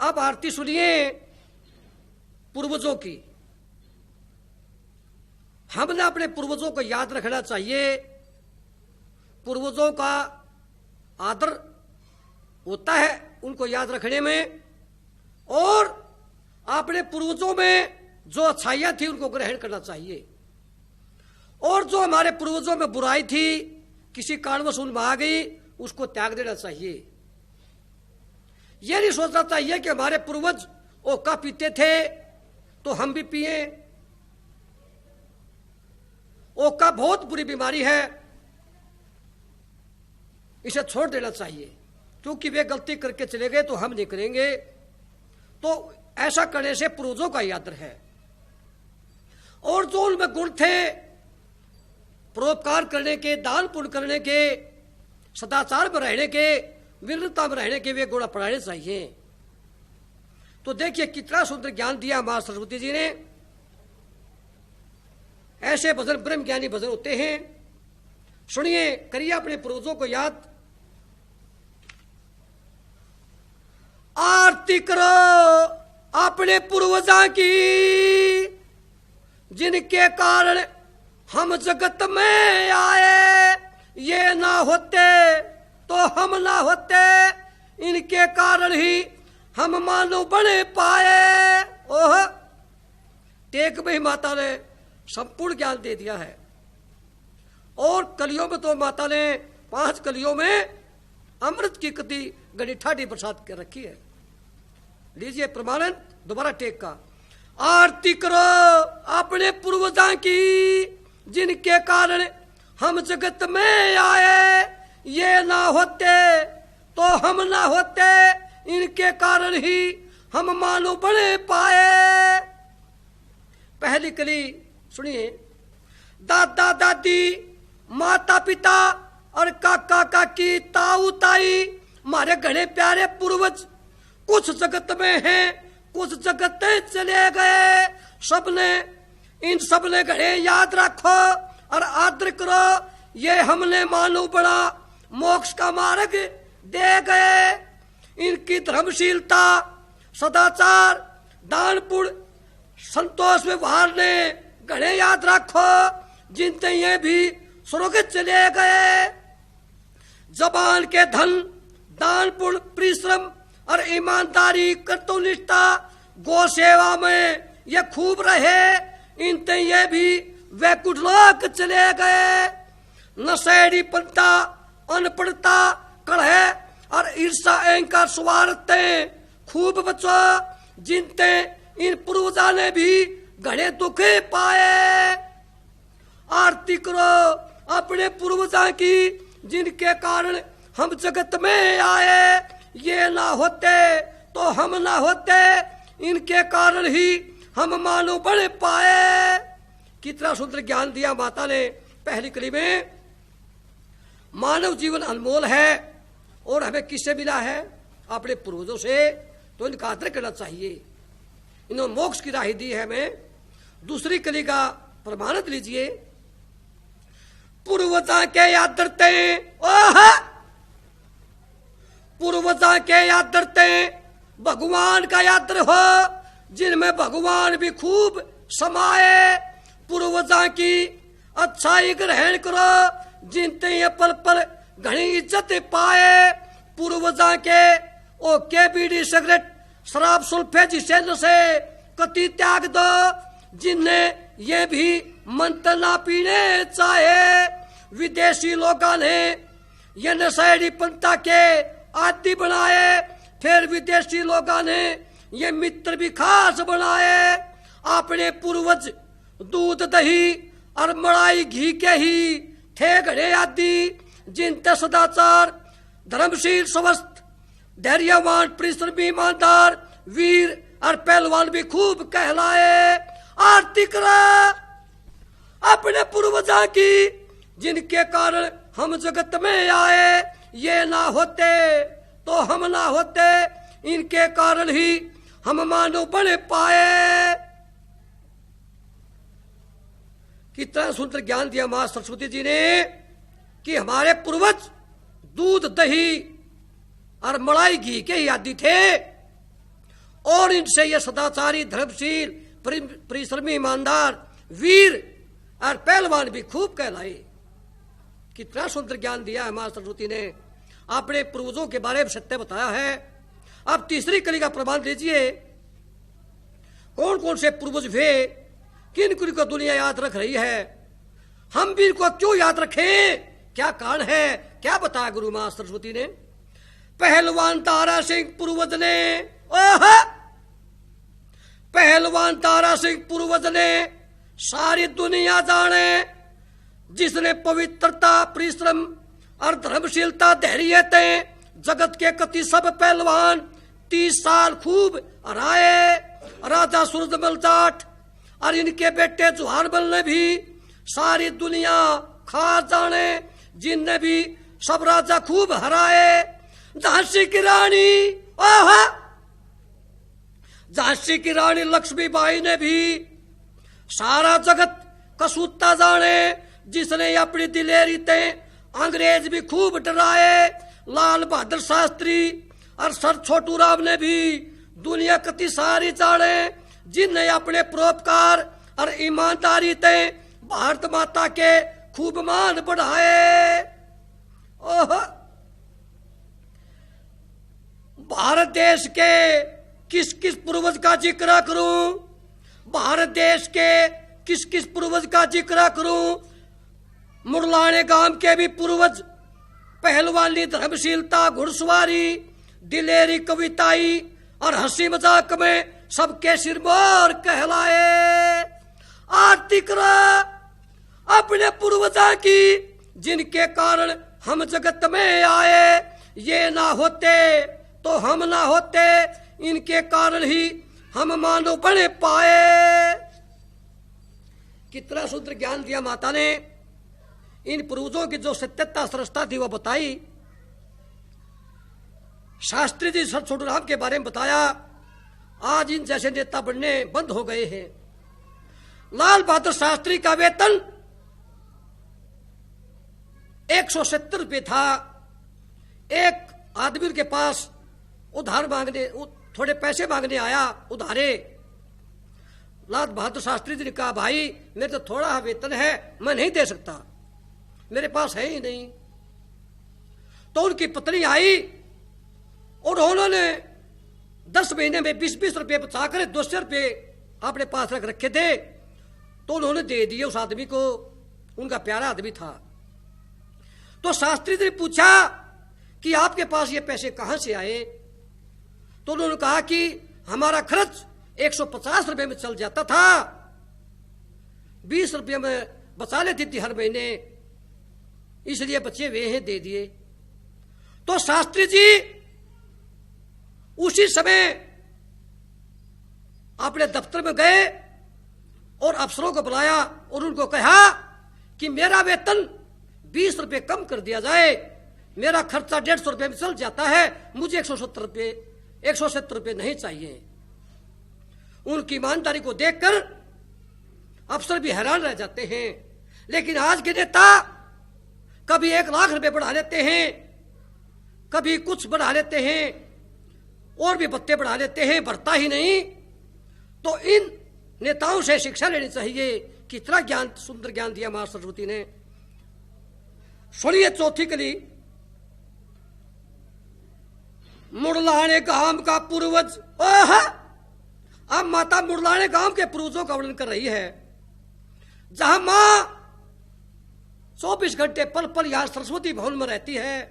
अब आरती सुनिए पूर्वजों की। हमने अपने पूर्वजों को याद रखना चाहिए। पूर्वजों का आदर होता है उनको याद रखने में, और अपने पूर्वजों में जो अच्छाइयां थी उनको ग्रहण करना चाहिए, और जो हमारे पूर्वजों में बुराई थी किसी कारणवश उनमें आ गई उसको त्याग देना चाहिए। यह नहीं सोचना चाहिए कि हमारे पूर्वज ओका पीते थे तो हम भी पिए। ओका बहुत बुरी बीमारी है, इसे छोड़ देना चाहिए, क्योंकि वे गलती करके चले गए तो हम नहीं करेंगे। तो ऐसा करने से पूर्वजों का ही आदर है। और जो उनमें गुण थे परोपकार करने के, दान पुण्य करने के, सदाचार में रहने के, विनम्रता में रहने के, वे गुण अपनाने चाहिए। तो देखिए कितना सुंदर ज्ञान दिया मां सरस्वती जी ने। ऐसे भजन ब्रह्म ज्ञानी भजन होते हैं। सुनिए, करिए अपने पूर्वजों को याद। आरती करो अपने पूर्वजों की, जिनके कारण हम जगत में आए। ये ना होते तो हम ना होते, इनके कारण ही हम मानव बने पाए। ओह, टेक में ही माता ने संपूर्ण ज्ञान दे दिया है। और कलियों में तो माता ने 5 कलियों में अमृत की कति गणिठाटी प्रसाद कर रखी है। लीजिए प्रमाणन दोबारा टेक का। आरती करो अपने पूर्वजों की, जिनके कारण हम जगत में आए। ये ना होते तो हम ना होते, इनके कारण ही हम मानव बने पाए। पहली कली सुनिए। दादा दादी, माता पिता और काका काकी, ताऊ ताई, हमारे घने प्यारे पूर्वज कुछ जगत में हैं, कुछ जगत चले गए। सबने इन सबने घने याद रखो और आदर करो। ये हमने मानव बड़ा मोक्ष का मार्ग दे गए। इनकी धर्मशीलता, सदाचार, दान पुण्य, संतोष व्यवहार ने घने याद रखो, जिनसे ये भी स्वर्ग चले गए। जबान के धन, दान पुण्य, परिश्रम और ईमानदारी, कर्तव्यनिष्ठा, गौ सेवा में ये खूब रहे। इनसे ये भी वैकुंठ लोक चले गए। नशेड़ी पंथा, अनपढ़ता, कलह और ईर्षा, अहंकार, स्वार्थते खूब बचो, जिनते इन पूर्वजा ने भी घने दुख पाए। आरती करो अपने पूर्वजा की, जिनके कारण हम जगत में आए। ये ना होते तो हम ना होते, इनके कारण ही हम मानव बन पाए। कितना सुंदर ज्ञान दिया माता ने पहली कली में। मानव जीवन अनमोल है और हमें किससे मिला है? अपने पूर्वजों से। तो इनका आदर करना चाहिए। इन्होंने मोक्ष की राह दी है हमें। दूसरी कली का प्रमाणित लीजिए। पूर्वजा के आदरते, पूर्वजा के आदरते भगवान का आदर हो, जिनमें भगवान भी खूब समाये। पूर्वजा की अच्छाई ग्रहण करो, जिनते ये पल पल घनी इज्जत पाए। पूर्वजा के ओके, बीड़ी, सिगरेट, शराब, सुल्फे जिसे नशे कति त्याग दो, जिन्हें ये भी मंत्र ना पीने चाहे। विदेशी लोगों ने ये नशेड़ी पंथा के आदि बनाए, फिर विदेशी लोगों ने ये मित्र भी खास बनाए। अपने पूर्वज दूध, दही और मलाई, घी के ही थे घड़े आदि, जिनते सदाचार, धर्मशील, स्वस्थ, धैर्यवान, परिश्रमी, ईमानदार, वीर और पहलवान भी खूब कहलाए। आरती करा अपने पूर्वजा की, जिनके कारण हम जगत में आए। ये ना होते तो हम ना होते, इनके कारण ही हम मानव बन पाए। कितना सुंदर ज्ञान दिया मां सरस्वती जी ने कि हमारे पूर्वज दूध, दही और मलाई, घी के ही आदि थे। और इनसे ये सदाचारी, धर्मशील, परिश्रमी, ईमानदार, वीर और पहलवान भी खूब कहलाए। कितना सुंदर ज्ञान दिया है मां सरस्वती ने, अपने पूर्वजों के बारे में सत्य बताया है। अब तीसरी कली का प्रमाण लीजिए, कौन कौन से पूर्वज वे, किन किन को दुनिया याद रख रही है, हम भी इनको क्यों याद रखें, क्या कारण है, क्या बताया गुरु मां सरस्वती ने। पहलवान तारा सिंह पूर्वज ने, पहलवान तारा सिंह पूर्वज ने सारी दुनिया जाने, जिसने पवित्रता, परिश्रम और धर्मशीलता, धैर्य थे जगत के कति सब पहलवान 30 साल खूब हराए। राजा सूरजमल जाट और इनके बेटे जवाहरमल ने भी सारी दुनिया खा जाने, जिनने भी सब राजा खूब हराए। झांसी की रानी, झांसी की रानी लक्ष्मीबाई ने भी सारा जगत कसूता जाने, जिसने अपनी दिलेरी ते अंग्रेज भी खूब डराए। लाल बहादुर शास्त्री और सर छोटू राम ने भी दुनिया कति सारी जाने, जिनने अपने परोपकार और ईमानदारी ते भारत माता के खूब मान बढ़ाए। भारत देश के किस किस पूर्वज का जिक्र करूं, भारत देश के किस किस पूर्वज का जिक्र करूं। मुरलाने गांव के भी पूर्वज पहलवानी, धर्मशीलता, घुड़सवारी, दिलेरी, कविताई और हंसी मजाक में सबके सिरमौर कहलाए। आरती करा अपने पूर्वजा की, जिनके कारण हम जगत में आए। ये ना होते तो हम ना होते, इनके कारण ही हम मानव बने पाए। कितना सुंदर ज्ञान दिया माता ने। इन पूर्वजों की जो सत्यता, सरसता थी वो बताई। शास्त्री जी सर छोटू राम के बारे में बताया। आज इन जैसे नेता बनने बंद हो गए हैं। लाल बहादुर शास्त्री का वेतन 170 रुपये था। एक आदमी के पास उधार मांगने, थोड़े पैसे मांगने आया उधारे। लाल बहादुर शास्त्री जी ने कहा, भाई मेरे तो थोड़ा वेतन है, मैं नहीं दे सकता, मेरे पास है ही नहीं। तो उनकी पत्नी आई और उन्होंने 10 महीने में 20-20 रुपये बचाकर 200 रुपये अपने पास रख रखे थे, तो उन्होंने दे दिए उस आदमी को। उनका प्यारा आदमी था। तो शास्त्री जी ने पूछा कि आपके पास ये पैसे कहां से आए। तो उन्होंने कहा कि हमारा खर्च 150 रुपये में चल जाता था, 20 रुपये में बचा लेती थी हर महीने, इसलिए बच्चे वे हैं, दे दिए। तो शास्त्री जी उसी समय अपने दफ्तर में गए और अफसरों को बुलाया और उनको कहा कि मेरा वेतन 20 रुपये कम कर दिया जाए, मेरा खर्चा 150 रुपये में चल जाता है, मुझे 170 रुपये नहीं चाहिए। उनकी ईमानदारी को देखकर अफसर भी हैरान रह जाते हैं। लेकिन आज के नेता कभी 1 लाख रुपए बढ़ा लेते हैं, कभी कुछ बढ़ा लेते हैं, और भी भत्ते बढ़ा लेते हैं, बढ़ता ही नहीं। तो इन नेताओं से शिक्षा लेनी चाहिए। कितना ज्ञान, सुंदर ज्ञान दिया मां सरस्वती ने। सुनिए चौथी कली। मुरलाने गांव का पूर्वज। अब माता मुरलाने गांव के पूर्वजों का वर्णन कर रही है, जहां मां 24 घंटे पल पल यहां सरस्वती भवन में रहती है।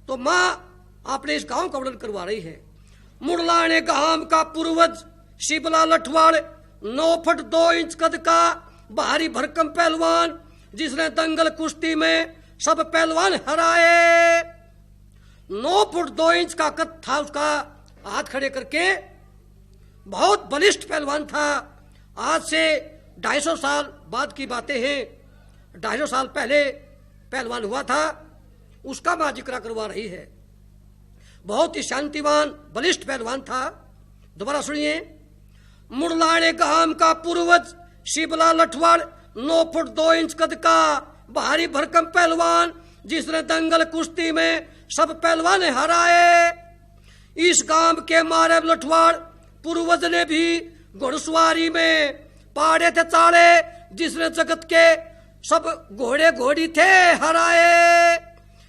तो मां आपने इस गांव का वर्णन करवा रही है। मुरलाने गांव का पूर्वज शिबला लठवाड़ 9 फुट 2 इंच कद का भारी भरकम पहलवान, जिसने दंगल कुश्ती में सब पहलवान हराए। 9 फुट 2 इंच का कद था उसका, हाथ खड़े करके बहुत बलिष्ठ पहलवान था। आज से 250 साल बाद की बातें हैं, 250 साल पहले पहलवान हुआ था, उसका मां जिक्र करवा रही है। बहुत ही शांतिवान बलिष्ठ पहलवान था। दोबारा सुनिए। मुरलाने गांव का पूर्वज शिबला लठवाड़ 9 फुट 2 इंच कद का भारी भरकम पहलवान, जिसने दंगल कुश्ती में सब पहलवान हराए। इस गांव के मारे लठवाड़ पूर्वज ने भी घुड़सवारी में पाड़े थे चाड़े, जिसने जगत के सब घोड़े घोड़ी थे हराए।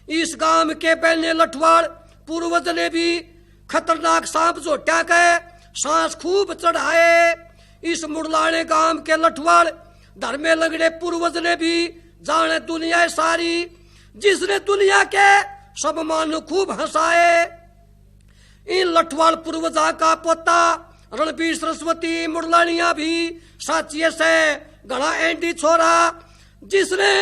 इस गांव के पहले लठवाड़ पूर्वज ने भी खतरनाक सांप जोटा के सांस खूब चढ़ाए। इस मुरलाने गांव के लठवाड़ धर्मे लगड़े पूर्वज ने भी जाने दुनिया सारी, जिसने दुनिया के सब मानो खूब हंसाए। इन लठवाड़ पूर्वजा का पोता रणबीर सरस्वती मुरलानिया भी साचिए से घना एंडी छोरा, जिसने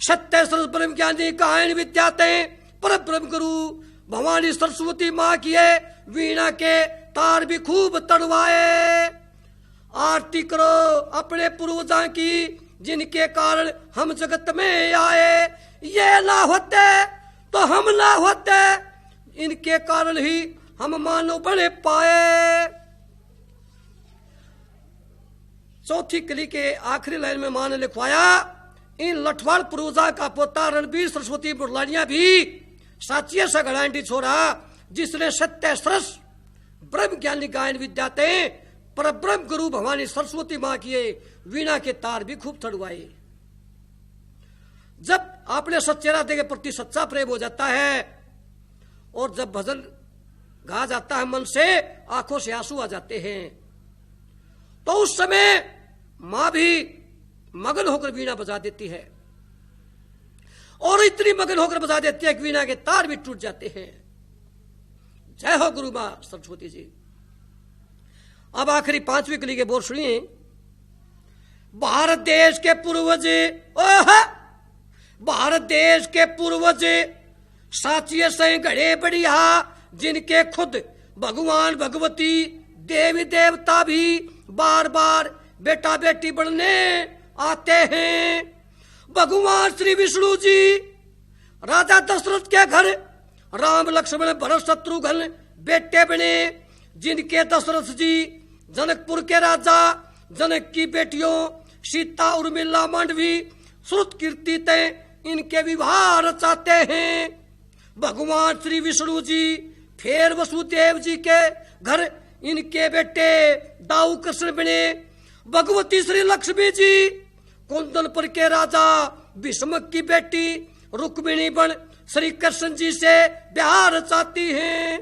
सत्य सरस ब्रह्म ज्ञानी गायन विद्याते पर ब्रह्म गुरु भवानी सरस्वती माँ किए वीणा के तार भी खूब तड़वाए। आरती करो अपने पूर्वजा की, जिनके कारण हम जगत में आए। ये ना होते तो हम ना होते, इनके कारण ही हम मानव बने पाए। चौथी कली के आखिरी लाइन में मां ने लिखवाया, इन लठवाड़ पूर्वजा का पोता रणबीर सरस्वती मुरलानिया भी साचिया सा गणांडी छोरा, जिसने सत्य सरस ब्रह्म ज्ञानी गायन विद्याते पर ब्रह्म गुरु भवानी सरस्वती माँ किए वीणा के तार भी खूब तड़वाए। जब आपने सच्चे राधे के प्रति सच्चा प्रेम हो जाता है और जब भजन गा जाता है मन से, आंखों से आंसू आ जाते हैं, तो उस समय मां भी मगन होकर वीणा बजा देती है और इतनी मगन होकर बजा देती है कि वीणा के तार भी टूट जाते हैं। जय हो गुरु मां सरस्वती जी। अब आखिरी पांचवी कली के बोल सुनिए। भारत देश के पूर्वज, भारत देश के पूर्वज साचिए से घड़े बढ़िया, जिनके खुद भगवान भगवती देवी देवता भी बार बार बेटा बेटी बनने आते हैं। भगवान श्री विष्णु जी राजा दशरथ के घर राम लक्ष्मण भरत शत्रुघ्न बेटे बने, जिनके दशरथ जी जनकपुर के राजा जनक की बेटियों सीता उर्मिला मांडवी श्रुत कीर्ति तय इनके विवाह रचाते हैं। भगवान श्री विष्णु जी फिर वसुदेव जी के घर इनके बेटे दाऊ कृष्ण बने। भगवती श्री लक्ष्मी जी कुंदनपुर के राजा भीष्म की बेटी रुक्मिणी बन श्री कृष्ण जी से ब्याह रचाती हैं।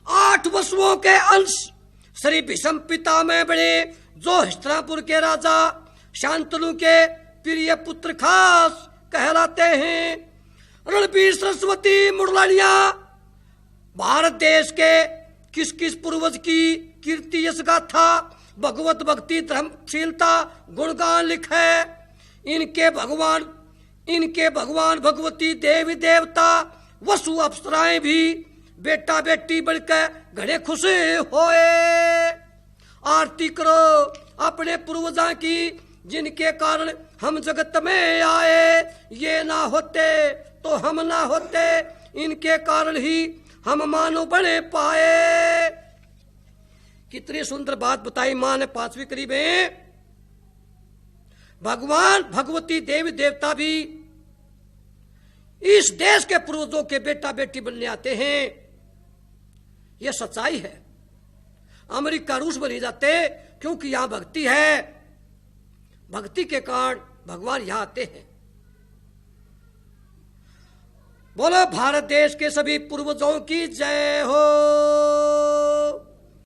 8 वसुओं के अंश श्री भीष्म पिता में बने, जो हस्तिनापुर के राजा शांतनु के प्रिय पुत्र खास कहलाते हैं। रणबीर सरस्वती मुरलानिया भारत देश के किस किस पूर्वज की कीर्ति यश गाथा भगवत भक्ति धर्मशीलता गुणगान लिखे। इनके भगवान भगवती देवी देवता वसु अप्सराएं भी बेटा बेटी बनकर घड़े खुश होए। आरती करो अपने पूर्वजा की, जिनके कारण हम जगत में आए। ये ना होते तो हम ना होते, इनके कारण ही हम मानो बने पाए। कितनी सुंदर बात बताई मां ने 5वीं कड़ी में। भगवान भगवती देवी देवता भी इस देश के पूर्वजों के बेटा बेटी बनने आते हैं। यह सच्चाई है। अमेरिका रूस बनी जाते क्योंकि यहां भक्ति है, भक्ति के कारण भगवान यहां आते हैं। बोलो भारत देश के सभी पूर्वजों की जय हो।